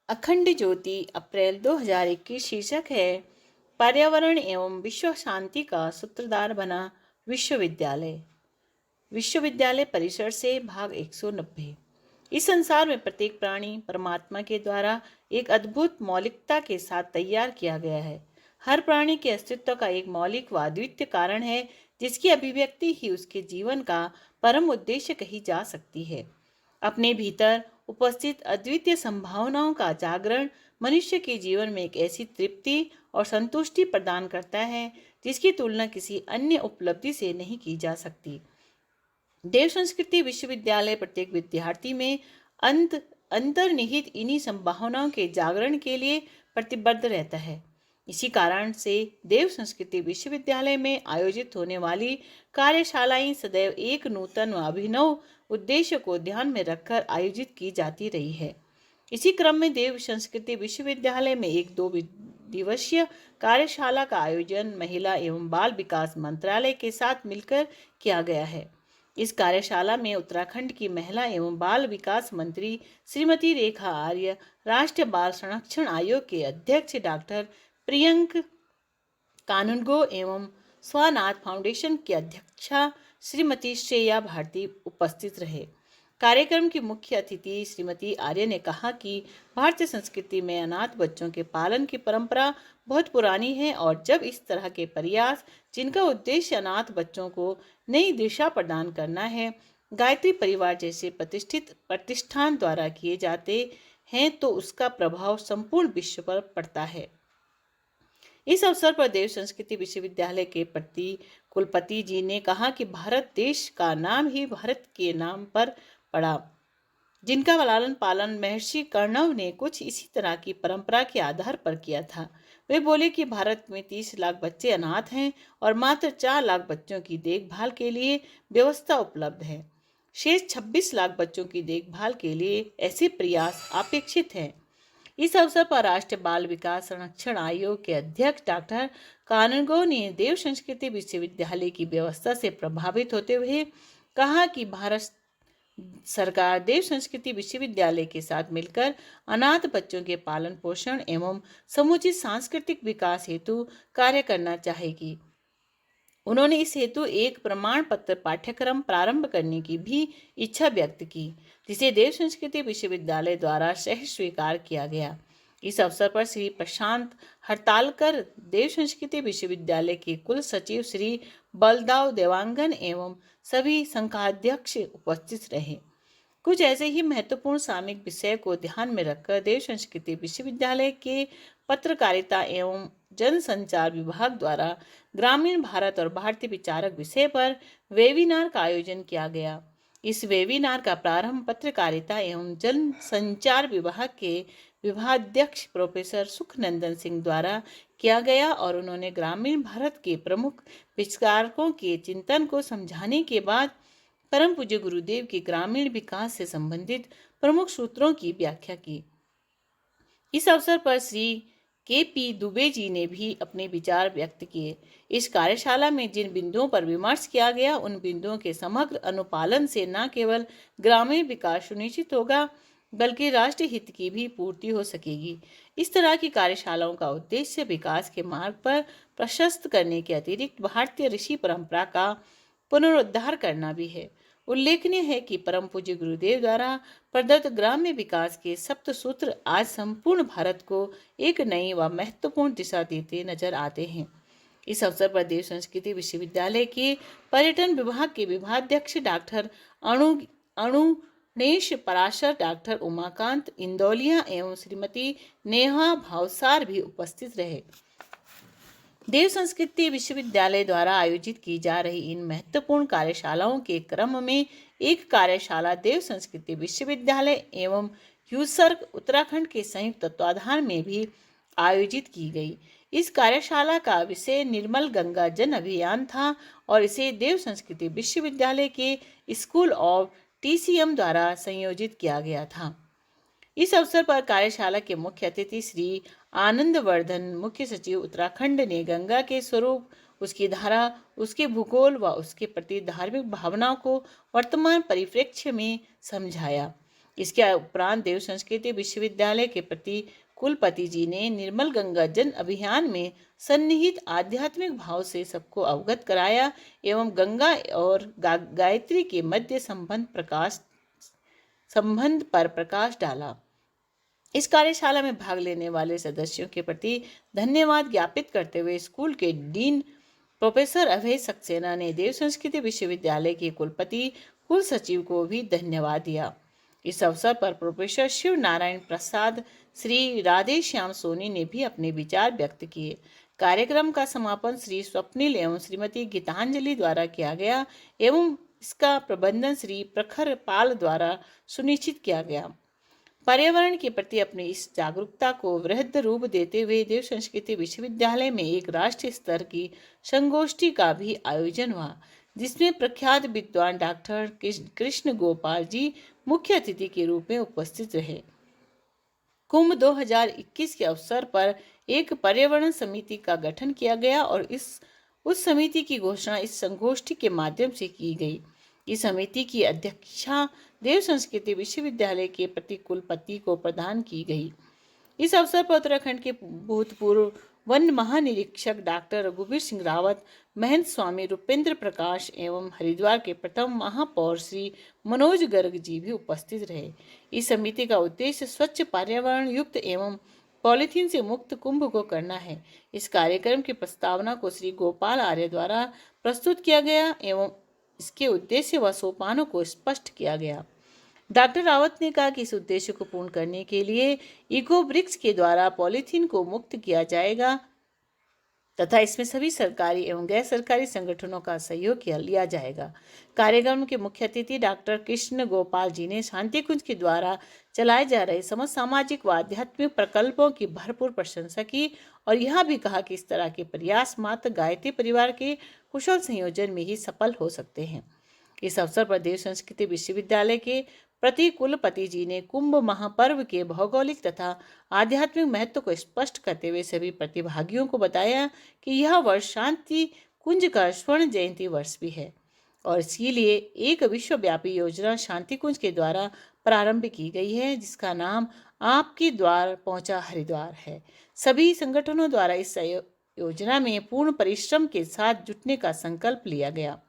अखंड ज्योति अप्रैल 2021 शीर्षक है पर्यावरण एवं विश्व शांति का सूत्रधार बना विश्वविद्यालय। विश्वविद्यालय परिसर से भाग 190। इस संसार में प्रत्येक प्राणी परमात्मा के द्वारा एक अद्भुत मौलिकता के साथ तैयार किया गया है। हर प्राणी के अस्तित्व का एक मौलिक व अद्वितीय कारण है, जिसकी अभिव्यक्ति ही उसके जीवन का परम उद्देश्य कही जा सकती है। अपने भीतर उपस्थित अद्वितीय संभावनाओं का जागरण मनुष्य के जीवन में एक ऐसी तृप्ति और संतुष्टि प्रदान करता है जिसकी तुलना किसी अन्य उपलब्धि से नहीं की जा सकती। देव संस्कृति विश्वविद्यालय प्रत्येक विद्यार्थी में अंतर्निहित इन्हीं संभावनाओं के जागरण के लिए प्रतिबद्ध रहता है। इसी कारण से देव संस्कृति विश्वविद्यालय में आयोजित होने वाली कार्यशालाएं सदैव एक नूतन व अभिनव उद्देश्य को ध्यान में रखकर आयोजित की जाती रही है। इसी क्रम में देव संस्कृति विश्वविद्यालय में एक 2 दिवसीय कार्यशाला का आयोजन महिला एवं बाल विकास मंत्रालय के साथ मिलकर किया गया है। इस कार्यशाला में उत्तराखंड की महिला एवं बाल विकास मंत्री श्रीमती रेखा आर्य, राष्ट्रीय बाल संरक्षण आयोग के अध्यक्ष डॉक्टर प्रियंक कानूनगो एवं स्वानाथ फाउंडेशन की अध्यक्षा श्रीमती श्रेया भारती उपस्थित रहे। कार्यक्रम की मुख्य अतिथि श्रीमती आर्य ने कहा कि भारतीय संस्कृति में अनाथ बच्चों के पालन की परंपरा बहुत पुरानी है और जब इस तरह के प्रयास, जिनका उद्देश्य अनाथ बच्चों को नई दिशा प्रदान करना है, गायत्री परिवार जैसे प्रतिष्ठित प्रतिष्ठान द्वारा किए जाते हैं, तो उसका प्रभाव संपूर्ण विश्व पर पड़ता है। इस अवसर पर देव संस्कृति विश्वविद्यालय के कुलपति जी ने कहा कि भारत देश का नाम ही भारत के नाम पर पड़ा, जिनका लालन पालन महर्षि कर्णव ने कुछ इसी तरह की परंपरा के आधार पर किया था। वे बोले कि भारत में 30 लाख बच्चे अनाथ हैं और मात्र 4 लाख बच्चों की देखभाल के लिए व्यवस्था उपलब्ध है। शेष 26 लाख बच्चों की देखभाल के लिए ऐसे प्रयास अपेक्षित हैं। इस अवसर पर राष्ट्रीय बाल विकास संरक्षण आयोग के अध्यक्ष डॉक्टर कानूनगो ने देव संस्कृति विश्वविद्यालय की व्यवस्था से प्रभावित होते हुए कहा कि भारत सरकार देव संस्कृति विश्वविद्यालय के साथ मिलकर अनाथ बच्चों के पालन पोषण एवं समुचित सांस्कृतिक विकास हेतु कार्य करना चाहेगी। उन्होंने इस हेतु एक प्रमाण पत्र पाठ्यक्रम प्रारंभ करने की भी इच्छा व्यक्त की, जिसे देव संस्कृति विश्वविद्यालय द्वारा सह स्वीकार किया गया। इस अवसर पर श्री प्रशांत हड़तालकर, देव संस्कृति विश्वविद्यालय के कुल सचिव श्री बलदाव देवांगन एवं सभी संघाध्यक्ष उपस्थित रहे। कुछ ऐसे ही महत्वपूर्ण सामयिक विषय को ध्यान में रखकर देव संस्कृति विश्वविद्यालय के पत्रकारिता एवं जनसंचार विभाग द्वारा ग्रामीण भारत और भारतीय विचारक विषय पर वेबिनार का आयोजन किया गया। इस वेबिनार का प्रारंभ पत्रकारिता एवं जनसंचार विभाग के विभागाध्यक्ष प्रोफेसर सुखनंदन सिंह द्वारा किया गया और उन्होंने ग्रामीण भारत के प्रमुख विचारकों के चिंतन को समझाने के बाद परम पूज्य गुरुदेव के ग्रामीण विकास से संबंधित प्रमुख सूत्रों की व्याख्या की। इस अवसर पर श्री के.पी. दुबे जी ने भी अपने विचार व्यक्त किए। इस कार्यशाला में जिन बिंदुओं पर विमर्श किया गया, उन बिंदुओं के समग्र अनुपालन से न केवल ग्रामीण विकास सुनिश्चित होगा, बल्कि राष्ट्र हित की भी पूर्ति हो सकेगी। इस तरह की कार्यशालाओं का उद्देश्य विकास के मार्ग पर प्रशस्त करने के अतिरिक्त भारतीय ऋषि परंपरा का पुनरुद्धार करना भी है। उल्लेखनीय है कि परम पूज्य गुरुदेव द्वारा प्रदत्त ग्राम्य विकास के सप्त सूत्र आज संपूर्ण भारत को एक नई व महत्वपूर्ण दिशा देते नजर आते हैं। इस अवसर पर देव संस्कृति विश्वविद्यालय के पर्यटन विभाग के विभागाध्यक्ष डॉक्टर अणुनेश पराशर, डॉक्टर उमाकांत इंदौलिया एवं श्रीमती नेहा भावसार भी उपस्थित रहे। देव संस्कृति विश्वविद्यालय द्वारा आयोजित की जा रही इन महत्वपूर्ण कार्यशालाओं के क्रम में एक कार्यशाला देव संस्कृति विश्वविद्यालय एवं यूसर्क उत्तराखंड के संयुक्त तत्वाधान में भी आयोजित की गई। इस कार्यशाला का विषय निर्मल गंगा जन अभियान था और इसे देव संस्कृति विश्वविद्यालय के स्कूल ऑफ TCM द्वारा संयोजित किया गया था। इस अवसर पर कार्यशाला के मुख्य अतिथि श्री आनंदवर्धन, मुख्य सचिव उत्तराखंड, ने गंगा के स्वरूप, उसकी धारा, उसके भूगोल व उसके प्रति धार्मिक भावनाओं को वर्तमान परिप्रेक्ष्य में समझाया। इसके उपरांत देव संस्कृति विश्वविद्यालय के प्रति कुलपति जी ने निर्मल गंगा जन अभियान में सन्निहित आध्यात्मिक भाव से सबको अवगत कराया एवं गंगा और गायत्री के मध्य संबंध पर प्रकाश डाला। इस कार्यशाला में भाग लेने वाले सदस्यों के प्रति धन्यवाद ज्ञापित करते हुए स्कूल के डीन प्रोफेसर अभय सक्सेना ने देव संस्कृति विश्वविद्यालय के कुलपति कुल सचिव को भी धन्यवाद दिया। इस अवसर पर प्रोफेसर शिव नारायण प्रसाद, श्री राधे श्याम सोनी ने भी अपने विचार व्यक्त किए। कार्यक्रम का समापन श्री स्वप्निल एवं श्रीमती गीतांजलि द्वारा किया गया एवं इसका प्रबंधन श्री प्रखर पाल द्वारा सुनिश्चित किया गया। पर्यावरण के प्रति अपनी इस जागरूकता को वृहद रूप देते हुए देव संस्कृति विश्वविद्यालय में एक राष्ट्रीय स्तर की संगोष्ठी का भी आयोजन हुआ, जिसमें प्रख्यात विद्वान डॉक्टर कृष्ण गोपाल जी मुख्य अतिथि के रूप में उपस्थित रहे। कुंभ 2021 के अवसर पर एक पर्यावरण समिति का गठन किया गया और उस समिति की घोषणा इस संगोष्ठी के माध्यम से की गई। इस समिति की अध्यक्षता देव संस्कृति विश्वविद्यालय के प्रति कुलपति को प्रदान की गई। इस अवसर पर उत्तराखंड के भूतपूर्व वन महानिरीक्षक डॉक्टर रघुवीर सिंह रावत, महंत स्वामी रूपेंद्र प्रकाश एवं हरिद्वार के प्रथम महापौर श्री मनोज गर्ग जी भी उपस्थित रहे। इस समिति का उद्देश्य स्वच्छ, पर्यावरण युक्त एवं पॉलीथीन से मुक्त कुंभ को करना है। इस कार्यक्रम की प्रस्तावना को श्री गोपाल आर्य द्वारा प्रस्तुत किया गया एवं इसके उद्देश्य व सोपानों को स्पष्ट किया गया। डॉक्टर रावत ने कहा कि इस उद्देश्य को पूर्ण करने के लिए इको ब्रिक्स के द्वारा पॉलीथीन को मुक्त किया जाएगा तथा इसमें सभी सरकारी एवं गैर सरकारी संगठनों का सहयोग लिया जाएगा। कार्यक्रम के मुख्य अतिथि डॉक्टर कृष्ण गोपाल जी ने शांति कुंज के द्वारा चलाए जा रहे समस्त सामाजिक व आध्यात्मिक प्रकल्पों की भरपूर प्रशंसा की और यह भी कहा कि इस तरह के प्रयास मात्र गायत्री परिवार के कुशल संयोजन में ही सफल हो सकते हैं। इस अवसर पर देव संस्कृति विश्वविद्यालय के प्रति कुलपति जी ने कुंभ महापर्व के भौगोलिक तथा आध्यात्मिक महत्व को स्पष्ट करते हुए सभी प्रतिभागियों को बताया कि यह वर्ष शांति कुंज का स्वर्ण जयंती वर्ष भी है और इसीलिए एक विश्वव्यापी योजना शांति कुंज के द्वारा प्रारंभ की गई है, जिसका नाम आपके द्वार पहुंचा हरिद्वार है। सभी संगठनों द्वारा इस योजना में पूर्ण परिश्रम के साथ जुटने का संकल्प लिया गया।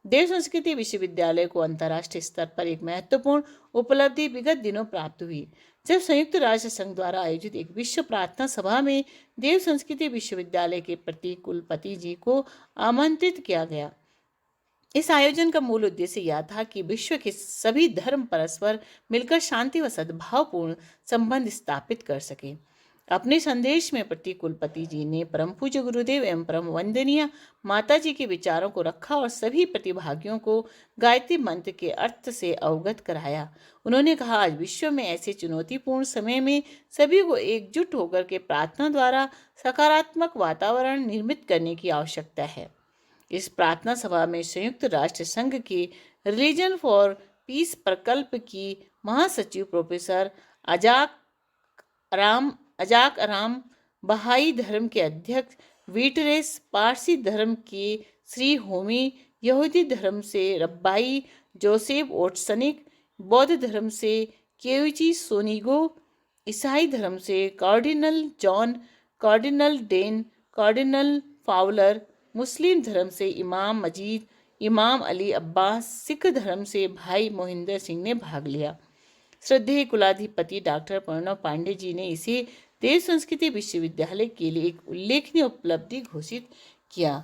देव संस्कृति विश्वविद्यालय को अंतर्राष्ट्रीय स्तर पर एक महत्वपूर्ण उपलब्धि विगत दिनों प्राप्त हुई, जब संयुक्त राष्ट्र संघ द्वारा आयोजित एक विश्व प्रार्थना सभा में देव संस्कृति विश्वविद्यालय के प्रति कुलपति जी को आमंत्रित किया गया। इस आयोजन का मूल उद्देश्य यह था कि विश्व के सभी धर्म परस्पर मिलकर शांति व सद्भावपूर्ण संबंध स्थापित कर सके। अपने संदेश में प्रति कुलपति जी ने परम पूज्य गुरुदेव एवं परम वंदनीय माता जी के विचारों को रखा और सभी प्रतिभागियों को गायत्री मंत्र के अर्थ से अवगत कराया। उन्होंने कहा, आज विश्व में ऐसे चुनौतीपूर्ण समय में सभी को एकजुट होकर के प्रार्थना द्वारा सकारात्मक वातावरण निर्मित करने की आवश्यकता है। इस प्रार्थना सभा में संयुक्त राष्ट्र संघ के रिलीजन फॉर पीस प्रकल्प की महासचिव प्रोफेसर अजाक अराम, बहाई धर्म के अध्यक्ष वीटरेस, पारसी धर्म के श्री होमी, यहूदी धर्म से रब्बाई जोसेफ ओट्सनिक, बौद्ध धर्म से केविची सोनिगो, ईसाई धर्म से कार्डिनल जॉन, कार्डिनल डेन, कार्डिनल फाउलर, मुस्लिम धर्म से इमाम मजीद, इमाम अली अब्बास, सिख धर्म से भाई मोहिंदर सिंह ने भाग लिया। श्रद्धेय कुलाधिपति डॉक्टर प्रणव पांडे जी ने इसे देव संस्कृति विश्वविद्यालय के लिए एक उल्लेखनीय उपलब्धि घोषित किया।